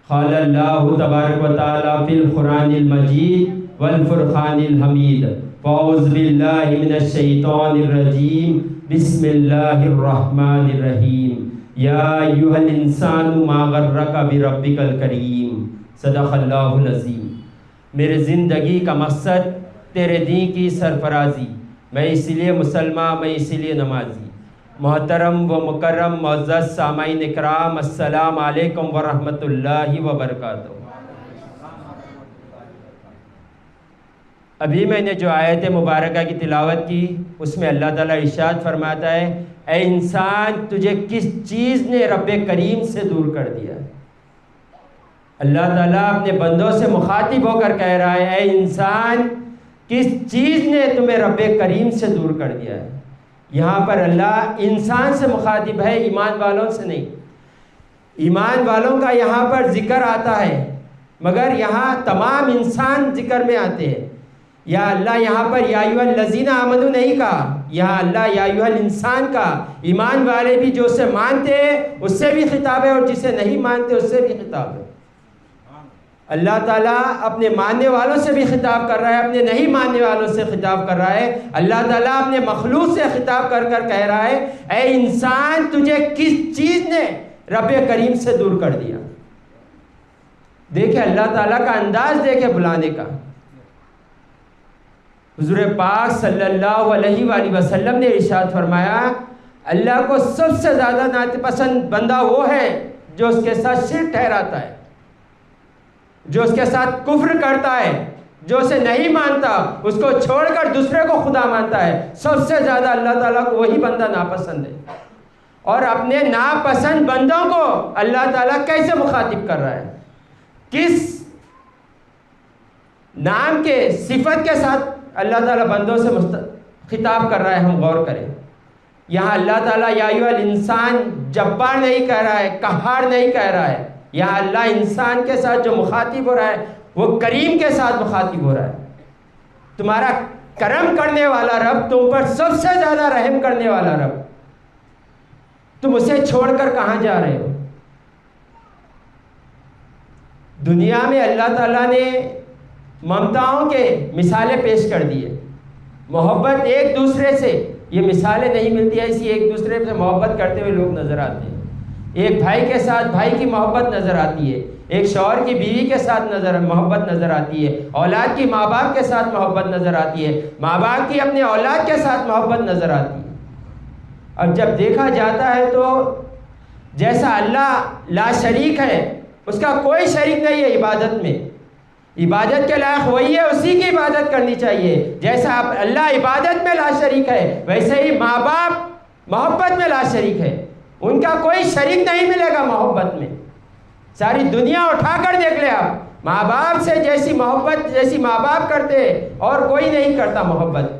قال اللہ تبارک و تعالی فی القرآن المجید والفرقان الحمید فاعوذ باللہ من الشیطان الرجیم بسم اللہ الرحمن الرحیم یا ایھا الانسان ما غرک بربک الکریم صدق اللہ العظیم۔ میرے زندگی کا مقصد تیرے دین کی سرفرازی، میں اسی لیے مسلمان، میں اسی لیے نمازی۔ محترم و مکرم معزز سامعین اکرام، السلام علیکم ورحمۃ اللہ وبرکاتہ۔ ابھی میں نے جو آیت مبارکہ کی تلاوت کی، اس میں اللہ تعالیٰ ارشاد فرماتا ہے، اے انسان تجھے کس چیز نے رب کریم سے دور کر دیا؟ اللہ تعالیٰ اپنے بندوں سے مخاطب ہو کر کہہ رہا ہے، اے انسان کس چیز نے تمہیں رب کریم سے دور کر دیا ہے؟ یہاں پر اللہ انسان سے مخاطب ہے، ایمان والوں سے نہیں۔ ایمان والوں کا یہاں پر ذکر آتا ہے، مگر یہاں تمام انسان ذکر میں آتے ہیں۔ یا اللہ یہاں پر یا ایھا الذین آمنوا نہیں کہا، یہاں اللہ یا ایھا الانسان کا، ایمان والے بھی جو اسے مانتے ہیں اس سے بھی خطاب ہے، اور جسے نہیں مانتے اس سے بھی خطاب ہے۔ اللہ تعالیٰ اپنے ماننے والوں سے بھی خطاب کر رہا ہے، اپنے نہیں ماننے والوں سے خطاب کر رہا ہے۔ اللہ تعالیٰ اپنے مخلوق سے خطاب کر کر کہہ رہا ہے، اے انسان تجھے کس چیز نے رب کریم سے دور کر دیا؟ دیکھیں اللہ تعالیٰ کا انداز دیکھیں بلانے کا۔ حضور پاک صلی اللہ علیہ وآلہ وسلم نے ارشاد فرمایا، اللہ کو سب سے زیادہ ناپسند بندہ وہ ہے جو اس کے ساتھ شرک ٹھہراتا ہے، جو اس کے ساتھ کفر کرتا ہے، جو اسے نہیں مانتا، اس کو چھوڑ کر دوسرے کو خدا مانتا ہے۔ سب سے زیادہ اللہ تعالیٰ کو وہی بندہ ناپسند ہے۔ اور اپنے ناپسند بندوں کو اللہ تعالیٰ کیسے مخاطب کر رہا ہے؟ کس نام کے صفت کے ساتھ اللہ تعالیٰ بندوں سے خطاب کر رہا ہے؟ ہم غور کریں۔ یہاں اللہ تعالیٰ یا ایھا الانسان جبار نہیں کہہ رہا ہے، قہار نہیں کہہ رہا ہے۔ یہاں اللہ انسان کے ساتھ جو مخاطب ہو رہا ہے وہ کریم کے ساتھ مخاطب ہو رہا ہے۔ تمہارا کرم کرنے والا رب، تم پر سب سے زیادہ رحم کرنے والا رب، تم اسے چھوڑ کر کہاں جا رہے ہو؟ دنیا میں اللہ تعالیٰ نے ممتاؤں کے مثالیں پیش کر دی ہے۔ محبت ایک دوسرے سے، یہ مثالیں نہیں ملتی ایسی، ایک دوسرے سے محبت کرتے ہوئے لوگ نظر آتے ہیں۔ ایک بھائی کے ساتھ بھائی کی محبت نظر آتی ہے، ایک شوہر کی بیوی کے ساتھ محبت نظر آتی ہے، اولاد کی ماں باپ کے ساتھ محبت نظر آتی ہے، ماں باپ کی اپنے اولاد کے ساتھ محبت نظر آتی ہے۔ اب جب دیکھا جاتا ہے تو جیسا اللہ لا شریک ہے، اس کا کوئی شریک نہیں ہے عبادت میں، عبادت کے لائق وہی ہے، اسی کی عبادت کرنی چاہیے۔ جیسا اللہ عبادت میں لا شریک ہے، ویسے ہی ماں باپ محبت میں لا شریک ہے، ان کا کوئی شریک نہیں ملے گا محبت میں۔ ساری دنیا اٹھا کر دیکھ لے آپ، ماں باپ سے جیسی محبت جیسی ماں باپ کرتے اور کوئی نہیں کرتا محبت۔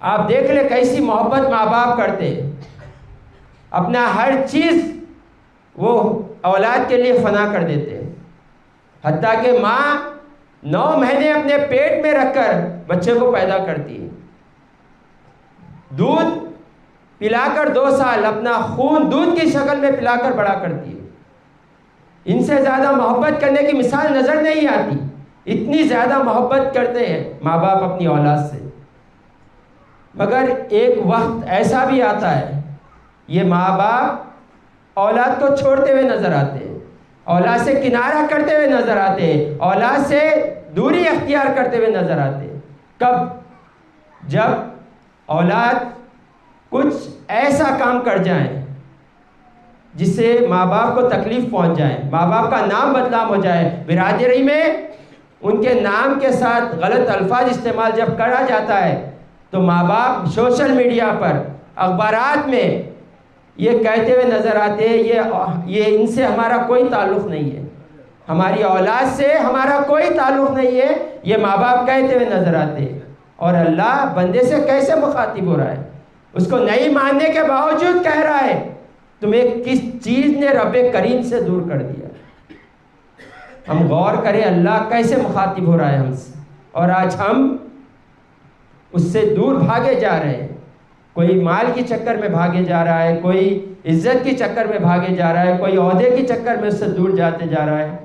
آپ دیکھ لیں کیسی محبت ماں باپ کرتے، اپنا ہر چیز وہ اولاد کے لیے فنا کر دیتے، حتیٰ کہ ماں 9 مہینے اپنے پیٹ میں رکھ کر بچے کو پیدا کرتی ہے، دودھ پلا کر 2 سال اپنا خون دودھ کی شکل میں پلا کر بڑا کرتی ہے۔ ان سے زیادہ محبت کرنے کی مثال نظر نہیں آتی، اتنی زیادہ محبت کرتے ہیں ماں باپ اپنی اولاد سے۔ مگر ایک وقت ایسا بھی آتا ہے، یہ ماں باپ اولاد کو چھوڑتے ہوئے نظر آتے ہیں، اولاد سے کنارہ کرتے ہوئے نظر آتے ہیں، اولاد سے دوری اختیار کرتے ہوئے نظر آتے ہیں۔ کب؟ جب اولاد کچھ ایسا کام کر جائیں جس سے ماں باپ کو تکلیف پہنچ جائے، ماں باپ کا نام بدنام ہو جائے، برادری میں ان کے نام کے ساتھ غلط الفاظ استعمال جب کرا جاتا ہے تو ماں باپ سوشل میڈیا پر، اخبارات میں یہ کہتے ہوئے نظر آتے ہیں، یہ ان سے ہمارا کوئی تعلق نہیں ہے، ہماری اولاد سے ہمارا کوئی تعلق نہیں ہے، یہ ماں باپ کہتے ہوئے نظر آتے ہیں۔ اور اللہ بندے سے کیسے مخاطب ہو رہا ہے؟ اس کو نہیں ماننے کے باوجود کہہ رہا ہے تمہیں کس چیز نے رب کریم سے دور کر دیا؟ ہم غور کریں اللہ کیسے مخاطب ہو رہا ہے ہم سے، اور آج ہم اس سے دور بھاگے جا رہے ہیں۔ کوئی مال کے چکر میں بھاگے جا رہا ہے، کوئی عزت کے چکر میں بھاگے جا رہا ہے، کوئی عہدے کے چکر میں اس سے دور جاتے جا رہا ہے،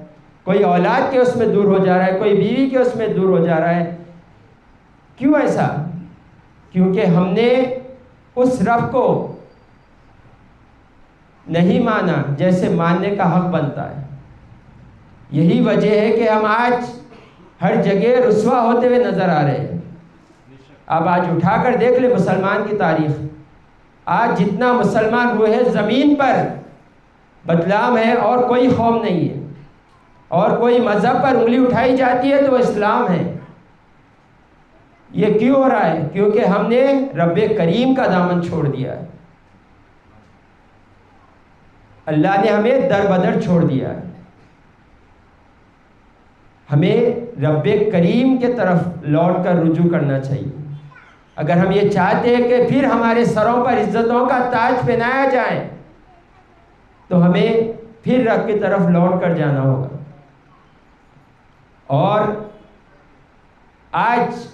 کوئی اولاد کے اس میں دور ہو جا رہا ہے، کوئی بیوی کے اس میں دور ہو جا رہا ہے. کیوں ایسا؟ کیونکہ ہم نے اس رب کو نہیں مانا جیسے ماننے کا حق بنتا ہے. یہی وجہ ہے کہ ہم آج ہر جگہ رسوا ہوتے ہوئے نظر آ رہے ہیں. اب آج اٹھا کر دیکھ لیں مسلمان کی تاریخ. آج جتنا مسلمان ہوئے ہیں زمین پر بدنام ہے، اور کوئی قوم نہیں ہے، اور کوئی مذہب پر انگلی اٹھائی جاتی ہے تو وہ اسلام ہے. یہ کیوں ہو رہا ہے؟ کیونکہ ہم نے رب کریم کا دامن چھوڑ دیا ہے. اللہ نے ہمیں در بدر چھوڑ دیا ہے. ہمیں رب کریم کے طرف لوٹ کر رجوع کرنا چاہیے. اگر ہم یہ چاہتے ہیں کہ پھر ہمارے سروں پر عزتوں کا تاج پہنایا جائے تو ہمیں پھر رب کی طرف لوٹ کر جانا ہوگا. اور آج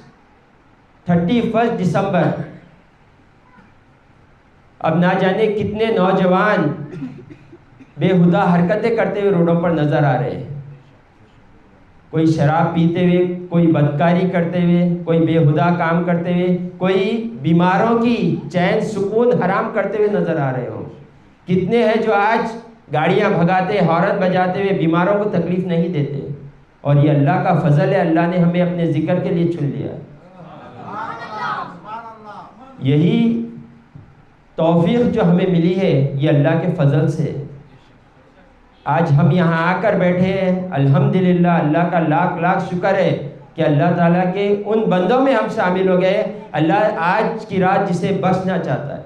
31 دسمبر، اب نہ جانے کتنے نوجوان بےہودہ حرکتیں کرتے ہوئے روڈوں پر نظر آ رہے ہیں. کوئی شراب پیتے ہوئے، کوئی بدکاری کرتے ہوئے، کوئی بےہودہ کام کرتے ہوئے، کوئی بیماروں کی چین سکون حرام کرتے ہوئے نظر آ رہے ہوں. کتنے ہیں جو آج گاڑیاں بھگاتے، ہارن بجاتے ہوئے بیماروں کو تکلیف نہیں دیتے. اور یہ اللہ کا فضل ہے، اللہ نے ہمیں اپنے ذکر کے لیے چن لیا. یہی توفیق جو ہمیں ملی ہے یہ اللہ کے فضل سے. آج ہم یہاں آ کر بیٹھے ہیں، الحمدللہ، اللہ کا لاکھ لاکھ شکر ہے کہ اللہ تعالیٰ کے ان بندوں میں ہم شامل ہو گئے. اللہ آج کی رات جسے بخشنا چاہتا ہے.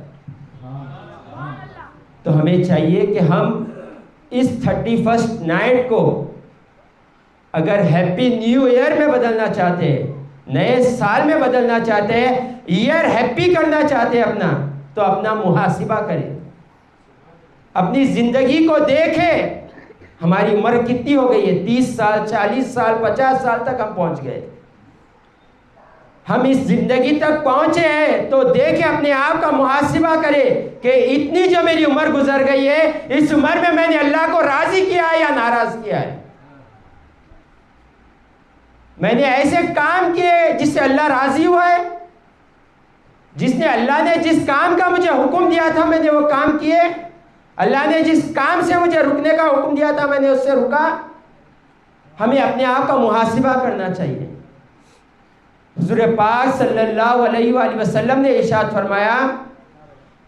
تو ہمیں چاہیے کہ ہم اس 31 نائٹ کو اگر ہیپی نیو ایئر میں بدلنا چاہتے ہیں، نئے سال میں بدلنا چاہتے ہیں، ایئر ہیپی کرنا چاہتے ہیں اپنا، تو اپنا محاسبہ کریں، اپنی زندگی کو دیکھیں. ہماری عمر کتنی ہو گئی ہے؟ 30 سال، 40 سال، 50 سال تک ہم پہنچ گئے. ہم اس زندگی تک پہنچے ہیں تو دیکھیں، اپنے آپ کا محاسبہ کرے کہ اتنی جو میری عمر گزر گئی ہے، اس عمر میں میں نے اللہ کو راضی کیا ہے یا ناراض کیا ہے؟ میں نے ایسے کام کیے جس سے اللہ راضی ہوا ہے؟ جس نے اللہ نے جس کام کا مجھے حکم دیا تھا میں نے وہ کام کیے؟ اللہ نے جس کام سے مجھے رکنے کا حکم دیا تھا میں نے اس سے رکا؟ ہمیں اپنے آپ کا محاسبہ کرنا چاہیے. حضور پاک صلی اللہ علیہ وآلہ وسلم نے ارشاد فرمایا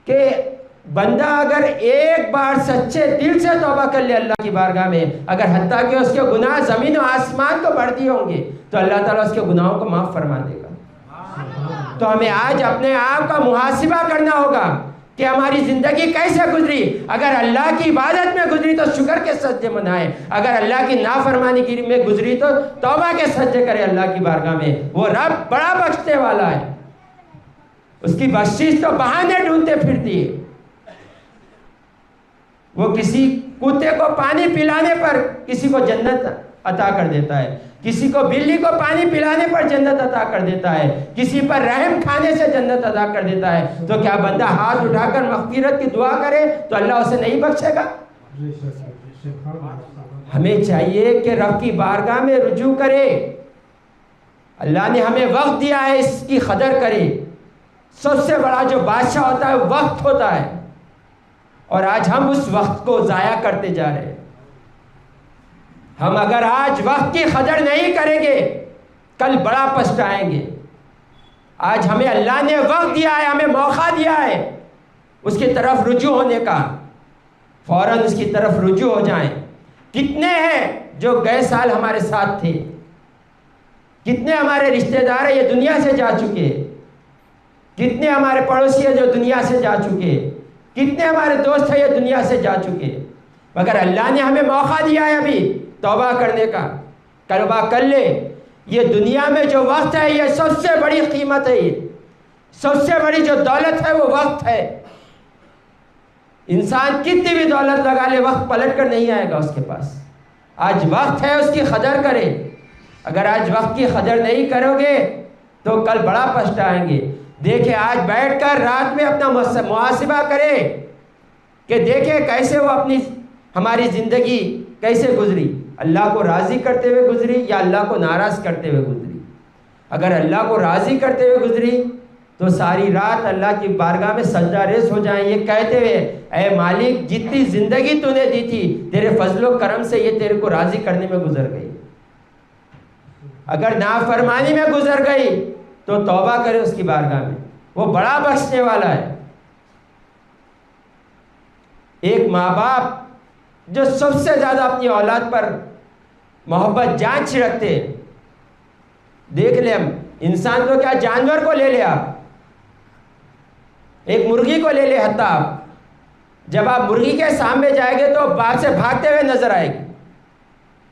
کہ بندہ اگر ایک بار سچے دل سے توبہ کر لے اللہ کی بارگاہ میں، اگر حتیٰ کہ اس کے گناہ زمین و آسمان کو بڑھ دیے ہوں گے، تو اللہ تعالیٰ اس کے گناہوں کو معاف فرما دے گا. تو ہمیں آج اپنے آپ کا محاسبہ کرنا ہوگا کہ ہماری زندگی کیسے گزری. اگر اللہ کی عبادت میں گزری تو شکر کے سجدے منائے، اگر اللہ کی نافرمانی میں گزری تو توبہ کے سجدے کرے اللہ کی بارگاہ میں. وہ رب بڑا بخشنے والا ہے، اس کی بخشش تو بہانے ڈھونڈتے پھرتی ہے. وہ کسی کتے کو پانی پلانے پر کسی کو جنت عطا کر دیتا ہے، کسی کو بلی کو پانی پلانے پر جنت عطا کر دیتا ہے، کسی پر رحم کھانے سے جنت عطا کر دیتا ہے. تو کیا بندہ ہاتھ اٹھا کر مغفرت کی دعا کرے تو اللہ اسے نہیں بخشے گا؟ ہمیں چاہیے کہ رب کی بارگاہ میں رجوع کرے. اللہ نے ہمیں وقت دیا ہے، اس کی قدر کرے. سب سے بڑا جو بادشاہ ہوتا ہے وقت ہوتا ہے، اور آج ہم اس وقت کو ضائع کرتے جا رہے ہیں. ہم اگر آج وقت کی قدر نہیں کریں گے کل بڑا پچھتائیں گے. آج ہمیں اللہ نے وقت دیا ہے، ہمیں موقع دیا ہے اس کی طرف رجوع ہونے کا. فوراً اس کی طرف رجوع ہو جائیں. کتنے ہیں جو گئے سال ہمارے ساتھ تھے؟ کتنے ہمارے رشتہ دار ہیں یہ دنیا سے جا چکے؟ کتنے ہمارے پڑوسی ہیں جو دنیا سے جا چکے؟ کتنے ہمارے دوست ہیں یہ دنیا سے جا چکے؟ مگر اللہ نے ہمیں موقع دیا ہے ابھی توبہ کرنے کا. توبہ کر لے. یہ دنیا میں جو وقت ہے یہ سب سے بڑی قیمت ہے، یہ سب سے بڑی جو دولت ہے وہ وقت ہے. انسان کتنی بھی دولت لگا لے وقت پلٹ کر نہیں آئے گا اس کے پاس. آج وقت ہے، اس کی قدر کرے. اگر آج وقت کی قدر نہیں کرو گے تو کل بڑا پچھتائیں گے. دیکھیں آج بیٹھ کر رات میں اپنا محاسبہ کرے کہ دیکھیں کیسے وہ اپنی ہماری زندگی کیسے گزری، اللہ کو راضی کرتے ہوئے گزری یا اللہ کو ناراض کرتے ہوئے گزری۔ اگر اللہ کو راضی کرتے ہوئے گزری تو ساری رات اللہ کی بارگاہ میں سجدہ ریز ہو جائیں، یہ کہتے ہوئے اے مالک جتنی زندگی تو نے دی تھی تیرے فضل و کرم سے یہ تیرے کو راضی کرنے میں گزر گئی، اگر نافرمانی میں گزر گئی تو توبہ کرے اس کی بارگاہ میں، وہ بڑا بخشنے والا ہے۔ ایک ماں باپ جو سب سے زیادہ اپنی اولاد پر محبت جان چھڑکتے، دیکھ لیں ہم انسان کو کیا، جانور کو لے لے، آپ ایک مرغی کو لے لے، حتیٰ آپ جب آپ مرغی کے سامنے جائیں گے تو باپ سے بھاگتے ہوئے نظر آئے گی،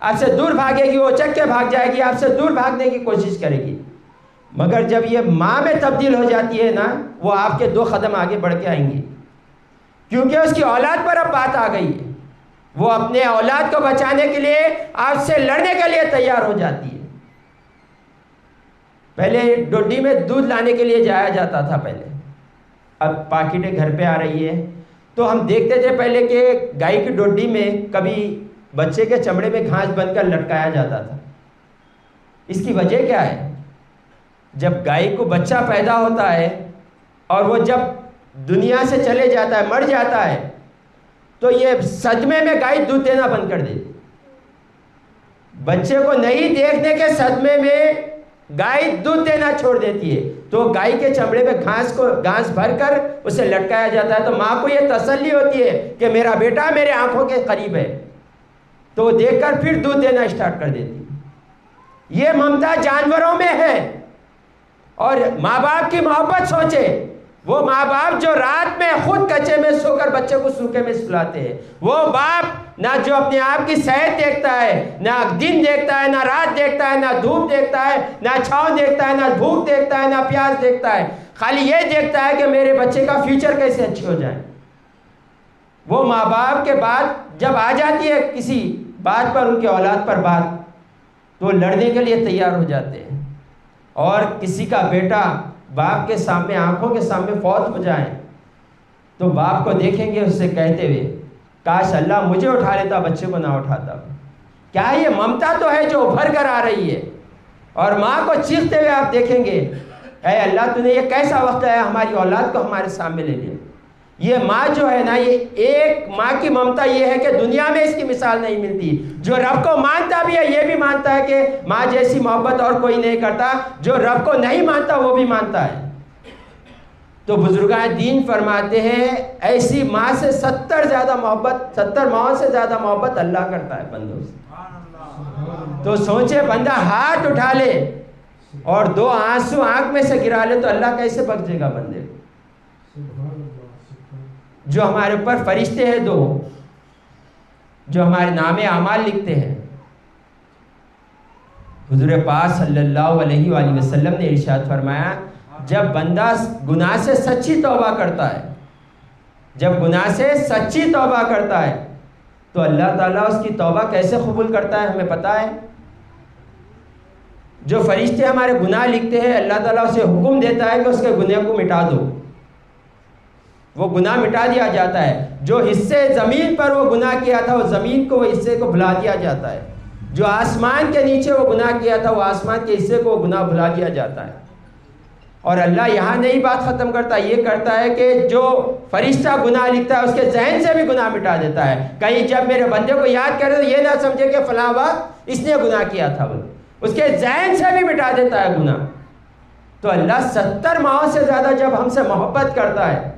آپ سے دور بھاگے گی، وہ چک کے بھاگ جائے گی، آپ سے دور بھاگنے کی کوشش کرے گی، مگر جب یہ ماں میں تبدیل ہو جاتی ہے نا، وہ آپ کے 2 قدم آگے بڑھ کے آئیں گی، کیونکہ اس کی اولاد پر اب بات آ گئی ہے، وہ اپنے اولاد کو بچانے کے لیے آپ سے لڑنے کے لیے تیار ہو جاتی ہے۔ پہلے ڈوڈی میں دودھ لانے کے لیے جایا جاتا تھا پہلے، اب پاکٹیں گھر پہ آ رہی ہے، تو ہم دیکھتے تھے پہلے کہ گائے کی ڈوڈی میں کبھی بچے کے چمڑے میں گھاس بن کر لٹکایا جاتا تھا۔ اس کی وجہ کیا ہے؟ جب گائے کو بچہ پیدا ہوتا ہے اور وہ جب دنیا سے چلے جاتا ہے، مر جاتا ہے، تو یہ صدمے میں گائے دودھ دینا بند کر دیتی، بچے کو نہیں دیکھنے کے صدمے میں گائے دودھ دینا چھوڑ دیتی ہے، تو گائے کے چمڑے میں گھاس بھر کر اسے لٹکایا جاتا ہے، تو ماں کو یہ تسلی ہوتی ہے کہ میرا بیٹا میرے آنکھوں کے قریب ہے، تو وہ دیکھ کر پھر دودھ دینا اسٹارٹ کر دیتی ہے۔ یہ ممتا جانوروں میں ہے، اور ماں باپ کی محبت سوچے، وہ ماں باپ جو رات میں خود کچے میں سو کر بچے کو سوکھے میں سلاتے ہیں، وہ باپ نہ جو اپنے آپ کی صحت دیکھتا ہے، نہ دن دیکھتا ہے، نہ رات دیکھتا ہے، نہ دھوپ دیکھتا ہے، نہ چھاؤں دیکھتا ہے، نہ بھوک دیکھتا ہے، نہ پیاس دیکھتا ہے، خالی یہ دیکھتا ہے کہ میرے بچے کا فیوچر کیسے اچھی ہو جائے۔ وہ ماں باپ کے بعد جب آ جاتی ہے کسی بات پر، ان کی اولاد پر بات، تو لڑنے کے لیے تیار ہو جاتے ہیں، اور کسی کا بیٹا باپ کے سامنے، آنکھوں کے سامنے فوت ہو جائے تو باپ کو دیکھیں گے اس سے کہتے ہوئے کاش اللہ مجھے اٹھا لیتا، بچے کو نہ اٹھاتا۔ کیا یہ ممتا تو ہے جو ابھر کر آ رہی ہے، اور ماں کو چیختے ہوئے آپ دیکھیں گے اے اللہ تو نے یہ کیسا وقت ہے ہماری اولاد کو ہمارے سامنے لے لیا۔ یہ ماں جو ہے نا، یہ ایک ماں کی ممتا یہ ہے کہ دنیا میں اس کی مثال نہیں ملتی، جو رب کو مانتا بھی ہے یہ بھی مانتا ہے کہ ماں جیسی محبت اور کوئی نہیں کرتا، جو رب کو نہیں مانتا وہ بھی مانتا ہے۔ تو بزرگان دین فرماتے ہیں ایسی ماں سے 70 ماں سے زیادہ محبت اللہ کرتا ہے بندوں سے۔ تو سوچے بندہ ہاتھ اٹھا لے اور 2 آنسو آنکھ میں سے گرا لے تو اللہ کیسے بخشے گا بندے کو؟ جو ہمارے اوپر فرشتے ہیں 2 جو ہمارے نام اعمال لکھتے ہیں، حضور پاک صلی اللہ علیہ وآلہ وسلم نے ارشاد فرمایا جب بندہ گناہ سے سچی توبہ کرتا ہے، جب گناہ سے سچی توبہ کرتا ہے تو اللہ تعالیٰ اس کی توبہ کیسے قبول کرتا ہے ہمیں پتہ ہے۔ جو فرشتے ہمارے گناہ لکھتے ہیں اللہ تعالیٰ اسے حکم دیتا ہے کہ اس کے گناہ کو مٹا دو، وہ گناہ مٹا دیا جاتا ہے۔ جو حصے زمین پر وہ گناہ کیا تھا وہ زمین کو وہ حصے کو بھلا دیا جاتا ہے، جو آسمان کے نیچے وہ گناہ کیا تھا وہ آسمان کے حصے کو وہ گناہ بھلا دیا جاتا ہے۔ اور اللہ یہاں نہیں بات ختم کرتا، یہ کرتا ہے کہ جو فرشتہ گناہ لکھتا ہے اس کے ذہن سے بھی گناہ مٹا دیتا ہے، کہیں جب میرے بندے کو یاد کرے تو یہ نہ سمجھے کہ فلاں وقت اس نے گناہ کیا تھا، وہ اس کے ذہن سے بھی مٹا دیتا ہے گناہ۔ تو اللہ 70 ماہوں سے زیادہ جب ہم سے محبت کرتا ہے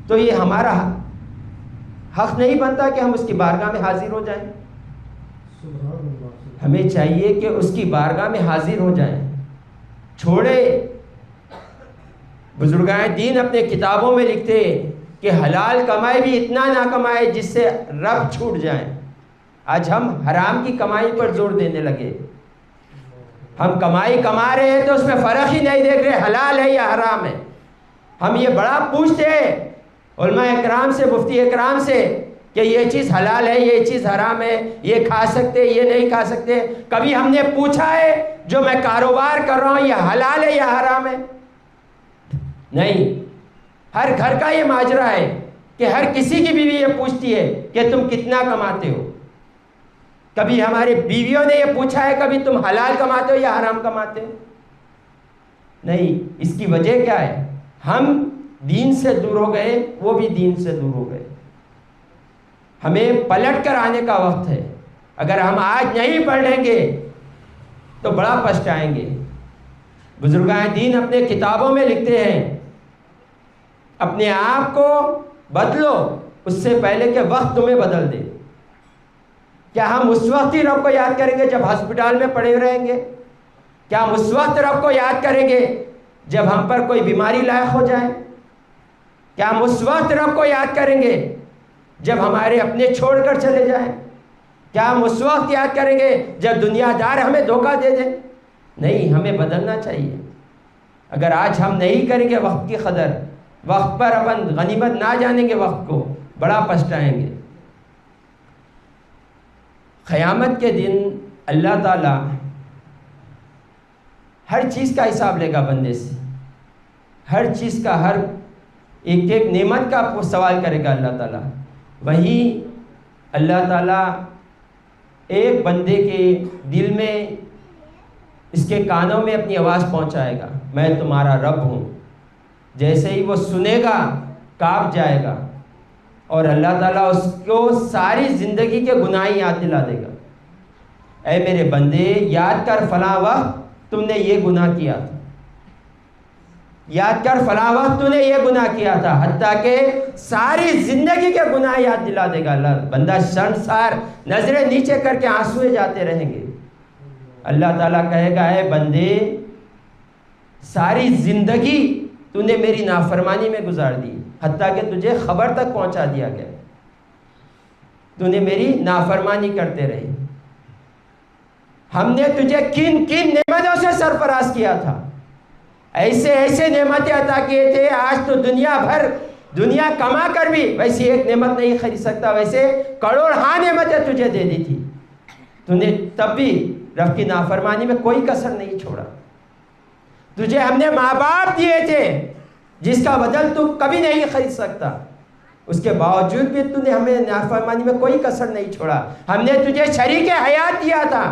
تو یہ ہمارا حق نہیں بنتا کہ ہم اس کی بارگاہ میں حاضر ہو جائیں؟ ہمیں چاہیے کہ اس کی بارگاہ میں حاضر ہو جائیں۔ چھوڑے بزرگان دین اپنے کتابوں میں لکھتے کہ حلال کمائی بھی اتنا نہ کمائے جس سے رب چھوٹ جائیں۔ آج ہم حرام کی کمائی پر زور دینے لگے، ہم کمائی کما رہے ہیں تو اس میں فرق ہی نہیں دیکھ رہے حلال ہے یا حرام ہے۔ ہم یہ بڑا پوچھتے ہیں علماء اکرام سے، مفتی اکرام سے کہ یہ چیز حلال ہے، یہ چیز حرام ہے، یہ کھا سکتے یہ نہیں کھا سکتے۔ کبھی ہم نے پوچھا ہے جو میں کاروبار کر رہا ہوں یہ حلال ہے یا حرام ہے؟ نہیں۔ ہر گھر کا یہ ماجرا ہے کہ ہر کسی کی بیوی یہ پوچھتی ہے کہ تم کتنا کماتے ہو. کبھی ہماری بیویوں نے یہ پوچھا ہے کبھی تم حلال کماتے ہو یا حرام کماتے ہو؟ نہیں. اس کی وجہ کیا ہے؟ ہم دین سے دور ہو گئے، وہ بھی دین سے دور ہو گئے. ہمیں پلٹ کر آنے کا وقت ہے. اگر ہم آج نہیں پڑھیں گے تو بڑا پچھتائیں گے. بزرگان دین اپنے کتابوں میں لکھتے ہیں اپنے آپ کو بدلو اس سے پہلے کہ وقت تمہیں بدل دے. کیا ہم اس وقت ہی رب کو یاد کریں گے جب ہسپتال میں پڑے رہیں گے؟ کیا ہم اس وقت رب کو یاد کریں گے جب ہم پر کوئی بیماری لاحق ہو جائے؟ کیا ہم اس وقت رب کو یاد کریں گے جب ہمارے اپنے چھوڑ کر چلے جائیں؟ کیا ہم اس وقت یاد کریں گے جب دنیا دار ہمیں دھوکہ دے دیں؟ نہیں، ہمیں بدلنا چاہیے. اگر آج ہم نہیں کریں گے وقت کی قدر، وقت پر اپن غنیمت نہ جانیں گے وقت کو، بڑا پچھتائیں گے. قیامت کے دن اللہ تعالیٰ ہر چیز کا حساب لے گا بندے سے. ہر چیز کا، ہر ایک ایک نعمت کا سوال کرے گا اللہ تعالیٰ. وہیں اللہ تعالیٰ ایک بندے کے دل میں، اس کے کانوں میں اپنی آواز پہنچائے گا، میں تمہارا رب ہوں. جیسے ہی وہ سنے گا کانپ جائے گا اور اللہ تعالیٰ اس کو ساری زندگی کے گناہ یاد دلا دے گا. اے میرے بندے، یاد کر فلاں وقت تم نے یہ گناہ کیا تھا، یاد کر فلاں وقت تم نے یہ گناہ کیا تھا، حتیٰ کہ ساری زندگی کے گناہ یاد دلا دے گا. اللہ بندہ شرمسار نظریں نیچے کر کے آنسوئے جاتے رہیں گے. اللہ تعالیٰ کہے گا اے بندے، ساری زندگی تو نے میری نافرمانی میں گزار دی، حتیٰ کہ تجھے خبر تک پہنچا دیا گیا، تو نے میری نافرمانی کرتے رہی. ہم نے تجھے کن کن نعمتوں سے سرفراز کیا تھا، ایسے ایسے نعمتیں عطا کیے تھے. آج تو دنیا کما کر بھی ویسی ایک نعمت نہیں خرید سکتا، ویسے کروڑ ہاں نعمتیں تجھے دے دی تھی. تو نے تب بھی رب کی نافرمانی میں کوئی کسر نہیں چھوڑا. تجھے ہم نے ماں باپ دیے تھے جس کا بدل تو کبھی نہیں خرید سکتا، اس کے باوجود بھی تو نے ہمیں نافرمانی میں کوئی کسر نہیں چھوڑا. ہم نے تجھے شریک حیات دیا تھا،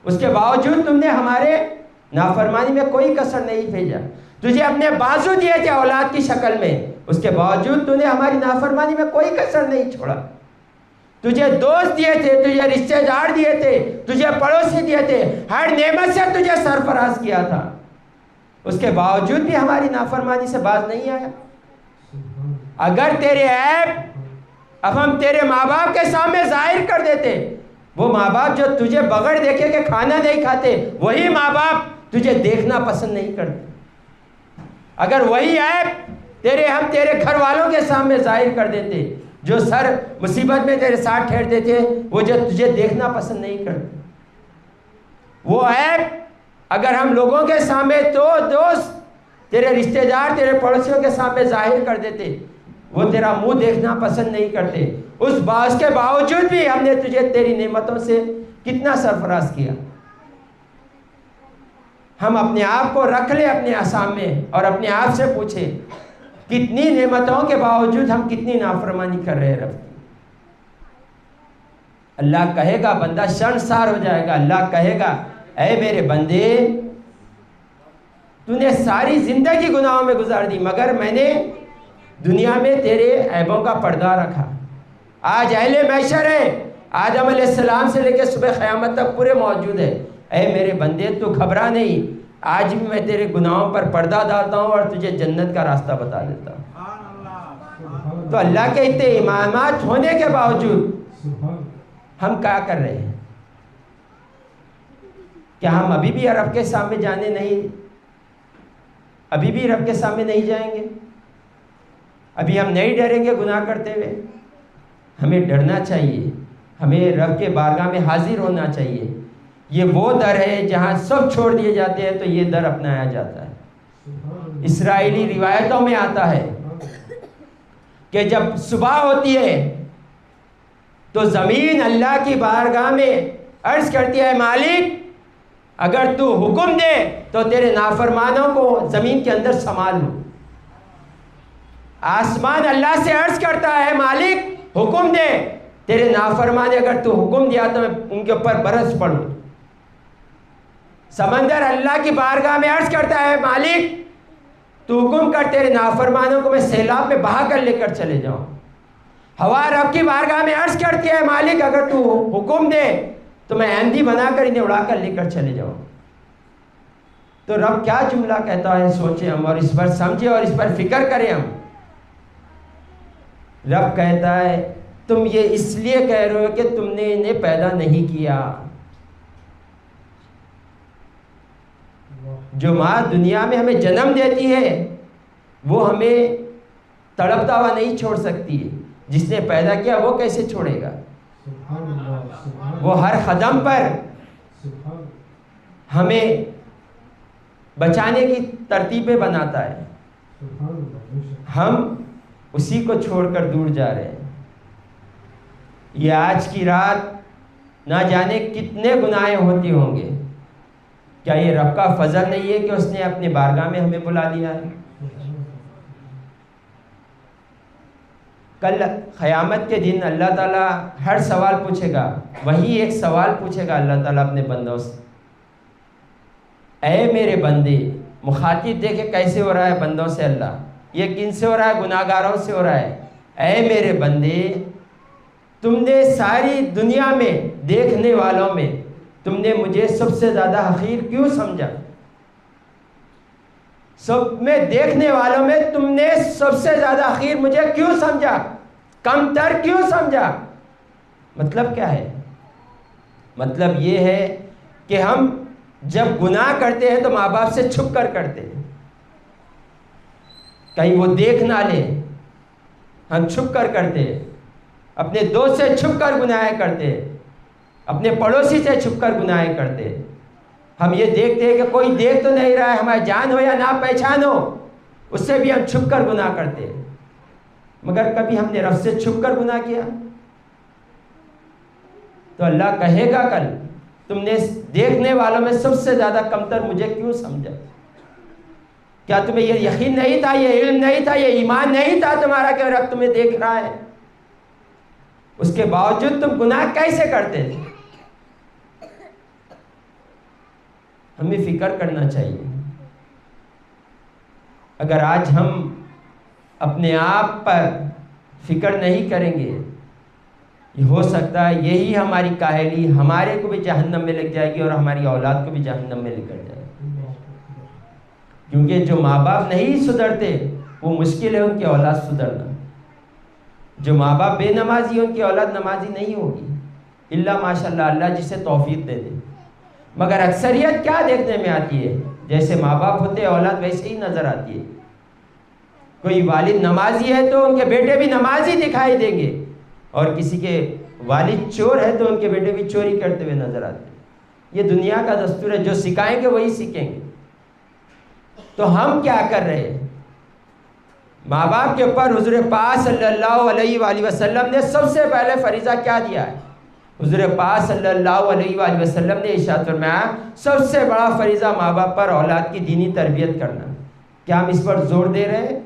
اس کے باوجود تم نے ہمارے نافرمانی میں کوئی کسر نہیں بھیجا. تجھے اپنے بازو دیے تھے اولاد کی شکل میں، اس کے باوجود تو نے ہماری نافرمانی میں کوئی کسر نہیں چھوڑا. تجھے دوست دیے تھے، تجھے رشتے دار دیے تھے، تجھے پڑوسی دیے تھے، ہر نعمت سے تجھے سرفراز کیا تھا، اس کے باوجود بھی ہماری نافرمانی سے باز نہیں آیا. اگر تیرے عیب اب ہم تیرے ماں باپ کے سامنے ظاہر کر دیتے، وہ ماں باپ جو تجھے بغیر دیکھے کہ کھانا نہیں کھاتے، وہی ماں باپ تجھے دیکھنا پسند نہیں کرتے. اگر وہی عیب ہم تیرے گھر والوں کے سامنے ظاہر کر دیتے، جو سر مصیبت میں تیرے ساتھ ٹھہرتے تھے، وہ جو تجھے دیکھنا پسند نہیں کرتے، وہ عیب اگر ہم لوگوں کے سامنے، تو دوست تیرے رشتہ دار تیرے پڑوسیوں کے سامنے ظاہر کر دیتے، وہ تیرا منہ دیکھنا پسند نہیں کرتے. اس باعث کے باوجود بھی ہم نے تجھے تیری نعمتوں سے کتنا سرفراز کیا. ہم اپنے آپ کو رکھ لیں اپنے سامنے اور اپنے آپ سے پوچھیں کتنی نعمتوں کے باوجود ہم کتنی نافرمانی کر رہے ہیں رب کی. اللہ کہے گا، بندہ شرمسار ہو جائے گا. اللہ کہے گا اے میرے بندے، تو نے ساری زندگی گناہوں میں گزار دی، مگر میں نے دنیا میں تیرے عیبوں کا پردہ رکھا. آج اہل محشر ہے، آدم علیہ السلام سے لے کے صبح قیامت تک پورے موجود ہے. اے میرے بندے، تو گھبرا نہیں، آج بھی میں تیرے گناہوں پر پردہ ڈالتا ہوں اور تجھے جنت کا راستہ بتا دیتا ہوں. تو اللہ کے اتنے امامات ہونے کے باوجود ہم کیا کر رہے ہیں؟ کیا ہم ابھی بھی رب کے سامنے ابھی بھی رب کے سامنے نہیں جائیں گے؟ ابھی ہم نہیں ڈریں گے گناہ کرتے ہوئے؟ ہمیں ڈرنا چاہیے، ہمیں رب کے بارگاہ میں حاضر ہونا چاہیے. یہ وہ در ہے جہاں سب چھوڑ دیے جاتے ہیں تو یہ در اپنایا جاتا ہے. اسرائیلی روایتوں میں آتا ہے کہ جب صبح ہوتی ہے تو زمین اللہ کی بارگاہ میں عرض کرتی ہے، مالک اگر تو حکم دے تو تیرے نافرمانوں کو زمین کے اندر سنبھال لو. آسمان اللہ سے عرض کرتا ہے مالک حکم دے، تیرے نافرمان اگر تو حکم دیا تو میں ان کے اوپر برس پڑوں۔ سمندر اللہ کی بارگاہ میں عرض کرتا ہے مالک تو حکم کر، تیرے نافرمانوں کو میں سیلاب میں بہا کر لے کر چلے جاؤں۔ ہوا رب کی بارگاہ میں عرض کرتی ہے مالک اگر تو حکم دے تو میں آندھی بنا کر انہیں اڑا کر لے کر چلے جاؤں۔ تو رب کیا جملہ کہتا ہے، سوچیں ہم اور اس پر سمجھیں اور اس پر فکر کریں ہم۔ رب کہتا ہے تم یہ اس لیے کہہ رہے ہو کہ تم نے انہیں پیدا نہیں کیا۔ جو ماں دنیا میں ہمیں جنم دیتی ہے وہ ہمیں تڑپتا ہوا نہیں چھوڑ سکتی ہے، جس نے پیدا کیا وہ کیسے چھوڑے گا؟ وہ ہر قدم پر ہمیں بچانے کی ترتیبیں بناتا ہے، ہم اسی کو چھوڑ کر دور جا رہے ہیں۔ یہ آج کی رات نہ جانے کتنے گناہ ہوتی ہوں گے، کیا یہ رب کا فضل نہیں ہے کہ اس نے اپنے بارگاہ میں ہمیں بلا لیا ہے؟ کل قیامت کے دن اللہ تعالیٰ ہر سوال پوچھے گا، وہی ایک سوال پوچھے گا اللہ تعالیٰ اپنے بندوں سے، اے میرے بندے، مخاطب دیکھے کیسے ہو رہا ہے بندوں سے، اللہ یہ کن سے ہو رہا ہے؟ گناہ گاروں سے ہو رہا ہے۔ اے میرے بندے، تم نے ساری دنیا میں دیکھنے والوں میں تم نے مجھے سب سے زیادہ حقیر کیوں سمجھا؟ سب میں دیکھنے والوں میں تم نے سب سے زیادہ حقیر مجھے کیوں سمجھا، کم تر کیوں سمجھا؟ مطلب کیا ہے؟ مطلب یہ ہے کہ ہم جب گناہ کرتے ہیں تو ماں باپ سے چھپ کر کرتے ہیں، کہیں وہ دیکھ نہ لے، ہم چھپ کر کرتے ہیں، اپنے دوست سے چھپ کر گناہ کرتے ہیں، اپنے پڑوسی سے چھپ کر گناہ کرتے ہیں۔ ہم یہ دیکھتے ہیں کہ کوئی دیکھ تو نہیں رہا ہے، ہماری جان ہو یا نہ پہچان ہو، اس سے بھی ہم چھپ کر گناہ کرتے ہیں۔ مگر کبھی ہم نے رب سے چھپ کر گناہ کیا؟ تو اللہ کہے گا کل تم نے دیکھنے والوں میں سب سے زیادہ کمتر مجھے کیوں سمجھا؟ کیا تمہیں یہ یقین نہیں تھا، یہ علم نہیں تھا، یہ ایمان نہیں تھا تمہارا کہ رب تمہیں دیکھ رہا ہے؟ اس کے باوجود تم گناہ کیسے کرتے تھے؟ ہمیں فکر کرنا چاہیے۔ اگر آج ہم اپنے آپ پر فکر نہیں کریں گے، یہ ہو سکتا ہے یہی ہماری کاہلی ہمارے کو بھی جہنم میں لگ جائے گی اور ہماری اولاد کو بھی جہنم میں لے کر جائے گی۔ کیونکہ جو ماں باپ نہیں سدھرتے وہ مشکل ہے ان کی اولاد سدھرنا۔ جو ماں باپ بے نمازی ہیں ان کی اولاد نمازی نہیں ہوگی، الا ماشاءاللہ اللہ جسے توفیق دے دے۔ مگر اکثریت کیا دیکھنے میں آتی ہے؟ جیسے ماں باپ ہوتے ہیں اولاد ویسے ہی نظر آتی ہے۔ کوئی والد نمازی ہے تو ان کے بیٹے بھی نمازی دکھائی دیں گے، اور کسی کے والد چور ہے تو ان کے بیٹے بھی چوری کرتے ہوئے نظر آتے ہیں۔ یہ دنیا کا دستور ہے، جو سکھائیں گے وہی سیکھیں گے۔ تو ہم کیا کر رہے ہیں؟ ماں باپ کے اوپر حضور پاک صلی اللہ علیہ وآلہ وسلم نے سب سے پہلے فریضہ کیا دیا ہے؟ حضور پاک صلی اللہ علیہ وآلہ وسلم نے ارشاد فرمایا سب سے بڑا فریضہ ماں باپ پر اولاد کی دینی تربیت کرنا۔ کیا ہم اس پر زور دے رہے ہیں؟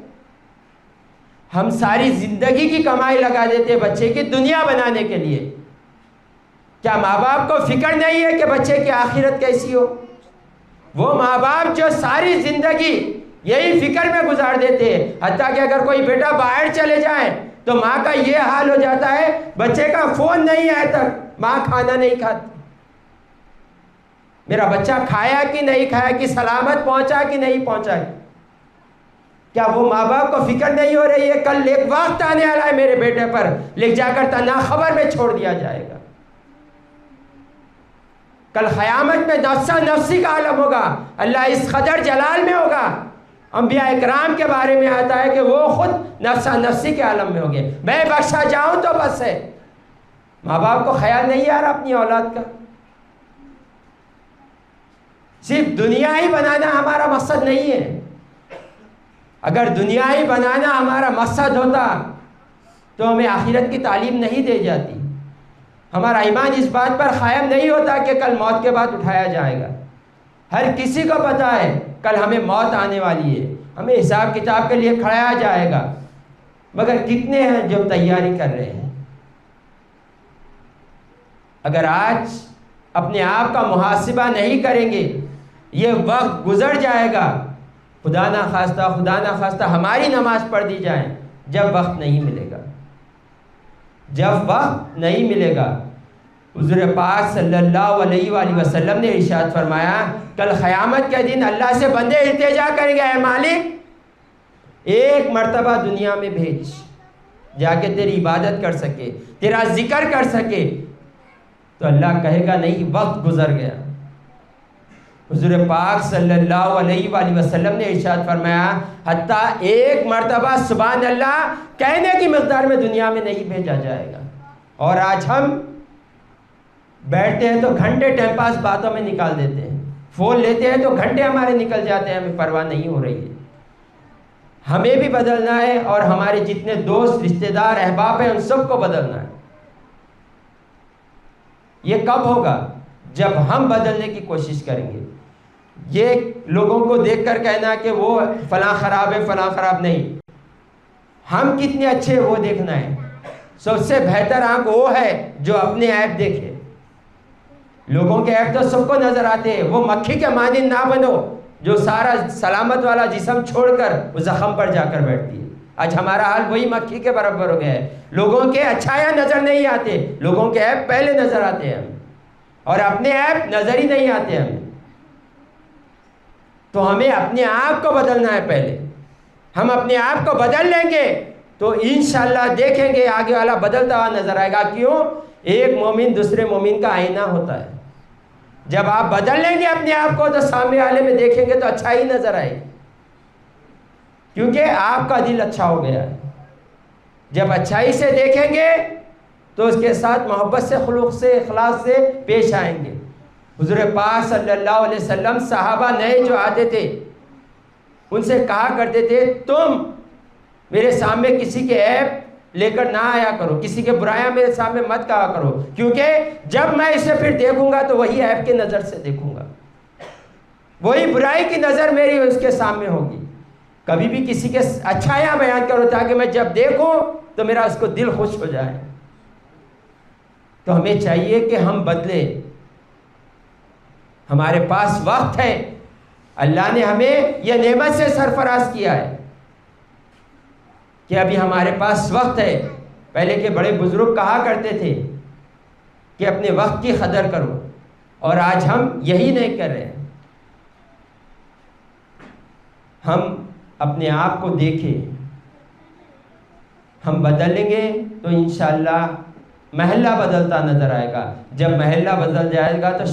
ہم ساری زندگی کی کمائی لگا دیتے ہیں بچے کی دنیا بنانے کے لیے۔ کیا ماں باپ کو فکر نہیں ہے کہ بچے کی آخرت کیسی ہو؟ وہ ماں باپ جو ساری زندگی یہی فکر میں گزار دیتے ہیں، حتیٰ کہ اگر کوئی بیٹا باہر چلے جائے تو ماں کا یہ حال ہو جاتا ہے بچے کا فون نہیں آئے تک ماں کھانا نہیں کھاتی، میرا بچہ کھایا کہ نہیں کھایا، کہ سلامت پہنچا کہ نہیں پہنچا۔ کیا وہ ماں باپ کو فکر نہیں ہو رہی ہے کل ایک وقت آنے والا ہے میرے بیٹے پر لکھ جا کر تنہا خبر میں چھوڑ دیا جائے گا؟ کل قیامت میں نفسا نفسی کا عالم ہوگا، اللہ اس قدر جلال میں ہوگا۔ انبیاء اکرام کے بارے میں آتا ہے کہ وہ خود نفسا نفسی کے عالم میں ہوگے، میں بخشا جاؤں تو بس ہے۔ ماں باپ کو خیال نہیں آ رہا اپنی اولاد کا۔ صرف دنیا ہی بنانا ہمارا مقصد نہیں ہے۔ اگر دنیا ہی بنانا ہمارا مقصد ہوتا تو ہمیں آخرت کی تعلیم نہیں دی جاتی، ہمارا ایمان اس بات پر قائم نہیں ہوتا کہ کل موت کے بعد اٹھایا جائے گا۔ ہر کسی کو پتا ہے کل ہمیں موت آنے والی ہے، ہمیں حساب کتاب کے لیے کھڑایا جائے گا۔ مگر کتنے ہیں جو تیاری کر رہے ہیں؟ اگر آج اپنے آپ کا محاسبہ نہیں کریں گے، یہ وقت گزر جائے گا، خدا نہ خواستہ ہماری نماز پڑھ دی جائے، جب وقت نہیں ملے گا، جب وقت نہیں ملے گا۔ حضور پاک صلی اللہ علیہ وآلہ وسلم نے ارشاد فرمایا، کل قیامت کے دن اللہ سے بندے التجا کریں گے، اے مالک ایک مرتبہ دنیا میں بھیج، جا کے تیری عبادت کر سکے، تیرا ذکر کر سکے۔ تو اللہ کہے گا نہیں، وقت گزر گیا۔ حضور پاک صلی اللہ علیہ وآلہ وسلم نے ارشاد فرمایا، حتیٰ ایک مرتبہ سبحان اللہ کہنے کی مقدار میں دنیا میں نہیں بھیجا جائے گا۔ اور آج ہم بیٹھتے ہیں تو گھنٹے ٹائم پاس باتوں میں نکال دیتے ہیں، فون لیتے ہیں تو گھنٹے ہمارے نکل جاتے ہیں، ہمیں پرواہ نہیں ہو رہی ہے۔ ہمیں بھی بدلنا ہے، اور ہمارے جتنے دوست رشتہ دار احباب ہیں ان سب کو بدلنا ہے۔ یہ کب ہوگا؟ جب ہم بدلنے کی کوشش کریں گے۔ یہ لوگوں کو دیکھ کر کہنا کہ وہ فلاں خراب ہے، فلاں خراب نہیں، ہم کتنے اچھے وہ دیکھنا ہے۔ سب سے بہتر آنکھ وہ ہے جو اپنے عیب دیکھے۔ لوگوں کے عیب تو سب کو نظر آتے ہیں، وہ مکھی کے مانند نہ بنو جو سارا سلامت والا جسم چھوڑ کر اس زخم پر جا کر بیٹھتی ہے۔ آج ہمارا حال وہی مکھی کے برابر ہو گیا ہے۔ لوگوں کے اچھائیاں نظر نہیں آتے، لوگوں کے عیب پہلے نظر آتے ہیں، اور اپنے عیب نظر ہی نہیں آتے ہمیں۔ تو ہمیں اپنے آپ کو بدلنا ہے پہلے۔ ہم اپنے آپ کو بدل لیں گے تو انشاءاللہ دیکھیں گے آگے والا بدلتا ہوا نظر آئے گا۔ کیوں؟ ایک مومن دوسرے مومن کا آئینہ ہوتا ہے۔ جب آپ بدل لیں گے اپنے آپ کو تو سامنے والے میں دیکھیں گے تو اچھائی نظر آئے گی، کیونکہ آپ کا دل اچھا ہو گیا ہے۔ جب اچھائی سے دیکھیں گے تو اس کے ساتھ محبت سے، خلوق سے، اخلاص سے پیش آئیں گے۔ حضور پاک صلی اللہ علیہ وسلم صحابہ نئے جو آتے تھے ان سے کہا کرتے تھے، تم میرے سامنے کسی کے عیب لے کر نہ آیا کرو، کسی کے برائیاں میرے سامنے مت کہا کرو، کیونکہ جب میں اسے پھر دیکھوں گا تو وہی عیب کی نظر سے دیکھوں گا، وہی برائی کی نظر میری اس کے سامنے ہوگی۔ کبھی بھی کسی کے اچھائیاں بیان کرو تاکہ میں جب دیکھوں تو میرا اس کو دل خوش ہو جائے۔ تو ہمیں چاہیے کہ ہم بدلے۔ ہمارے پاس وقت ہے، اللہ نے ہمیں یہ نعمت سے سرفراز کیا ہے کہ ابھی ہمارے پاس وقت ہے۔ پہلے کے بڑے بزرگ کہا کرتے تھے کہ اپنے وقت کی قدر کرو، اور آج ہم یہی نہیں کر رہے ہیں۔ ہم اپنے آپ کو دیکھیں، ہم بدلیں گے تو انشاءاللہ محلہ بدلتا نظر آئے گا۔ جب محلہ بدل جائے گا تو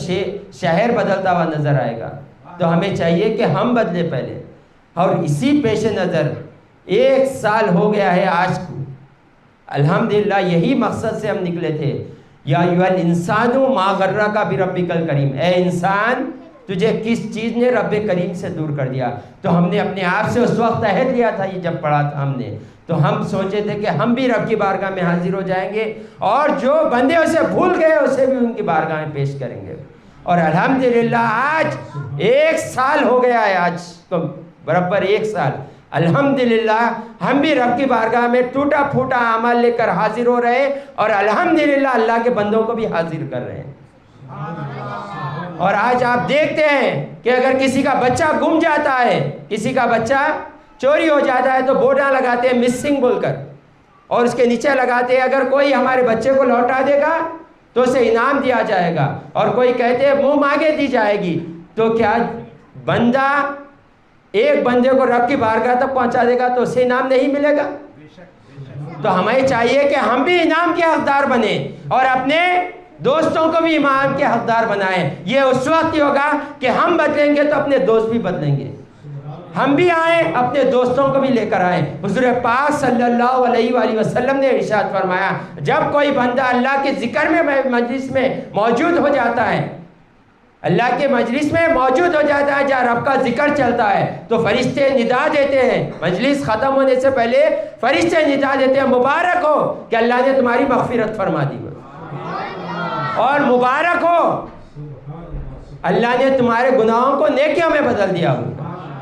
شہر بدلتا ہوا نظر آئے گا۔ تو ہمیں چاہیے کہ ہم بدلے پہلے، اور اسی پیش نظر 1 سال ہو گیا ہے آج کو، الحمدللہ یہی مقصد سے ہم نکلے تھے، یا ایھا الانسان ما غرک بربک الکریم، اے انسان تجھے کس چیز نے رب کریم سے دور کر دیا۔ تو ہم نے اپنے آپ سے اس وقت عہد لیا تھا، یہ جب پڑھا تھا ہم نے، تو ہم سوچے تھے کہ ہم بھی رب کی بارگاہ میں حاضر ہو جائیں گے، اور جو بندے اسے بھول گئے اسے بھی ان کی بارگاہ میں پیش کریں گے۔ اور الحمدللہ آج 1 سال ہو گیا ہے، آج تو برابر 1 سال الحمدللہ ہم بھی رب کی بارگاہ میں ٹوٹا پھوٹا عمل لے کر حاضر ہو رہے ہیں، اور الحمدللہ اللہ کے بندوں کو بھی حاضر کر رہے ہیں۔ اور آج آپ دیکھتے ہیں کہ اگر کسی کا بچہ گم جاتا ہے، کسی کا بچہ چوری ہو جاتا ہے تو بورڈاں لگاتے ہیں مسنگ بول کر، اور اس کے نیچے لگاتے ہیں اگر کوئی ہمارے بچے کو لوٹا دے گا تو اسے انعام دیا جائے گا، اور کوئی کہتے ہیں منہ مانگے دی جائے گی۔ تو کیا بندہ ایک بندے کو رب کی بارگاہ تک پہنچا دے گا تو اسے انعام نہیں ملے گا؟ تو ہمیں چاہیے کہ ہم بھی انعام کے حقدار بنیں، اور اپنے دوستوں کو بھی انعام کے حقدار بنائیں۔ یہ اس وقت ہی ہوگا کہ ہم بدلیں گے تو اپنے دوست بھی بدلیں گے، ہم بھی آئیں اپنے دوستوں کو بھی لے کر آئیں۔ حضور پاک صلی اللہ علیہ وآلہ وسلم نے ارشاد فرمایا، جب کوئی بندہ اللہ کے ذکر میں مجلس میں موجود ہو جاتا ہے، اللہ کے مجلس میں موجود ہو جاتا ہے جہاں رب کا ذکر چلتا ہے، تو فرشتے ندا دیتے ہیں، مجلس ختم ہونے سے پہلے فرشتے ندا دیتے ہیں، مبارک ہو کہ اللہ نے تمہاری مغفرت فرما دی، اور مبارک ہو اللہ نے تمہارے گناہوں کو نیکیوں میں بدل دیا ہو۔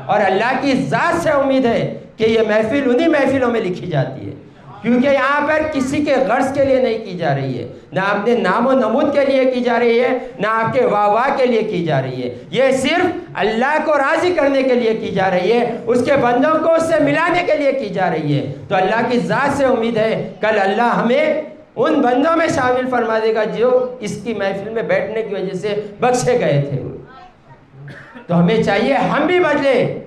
اور اللہ کی ذات سے امید ہے کہ یہ محفل انہی محفلوں میں لکھی جاتی ہے، کیونکہ یہاں پر کسی کے غرض کے لیے نہیں کی جا رہی ہے، نہ اپنے نام و نمود کے لیے کی جا رہی ہے، نہ آپ کے واہ واہ کے لیے کی جا رہی ہے، یہ صرف اللہ کو راضی کرنے کے لیے کی جا رہی ہے، اس کے بندوں کو اس سے ملانے کے لیے کی جا رہی ہے۔ تو اللہ کی ذات سے امید ہے کل اللہ ہمیں ان بندوں میں شامل فرما دے گا جو اس کی محفل میں بیٹھنے کی وجہ سے بخشے گئے تھے۔ تو ہمیں چاہیے ہم بھی بدلیں۔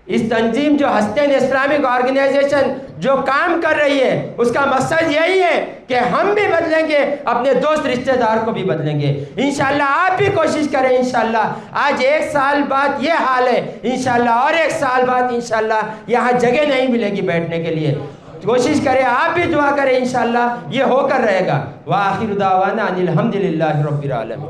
اس تنظیم جو ہستین اسلامک آرگنائزیشن جو کام کر رہی ہے اس کا مقصد یہی ہے کہ ہم بھی بدلیں گے، اپنے دوست رشتہ دار کو بھی بدلیں گے۔ انشاءاللہ آپ بھی کوشش کریں۔ انشاءاللہ آج 1 سال بعد یہ حال ہے، انشاءاللہ اور 1 سال بعد انشاءاللہ یہاں جگہ نہیں ملے گی بیٹھنے کے لیے۔ کوشش کریں، آپ بھی دعا کریں، انشاءاللہ یہ ہو کر رہے گا۔ وآخر دعوانا ان الحمدللہ رب العالمین۔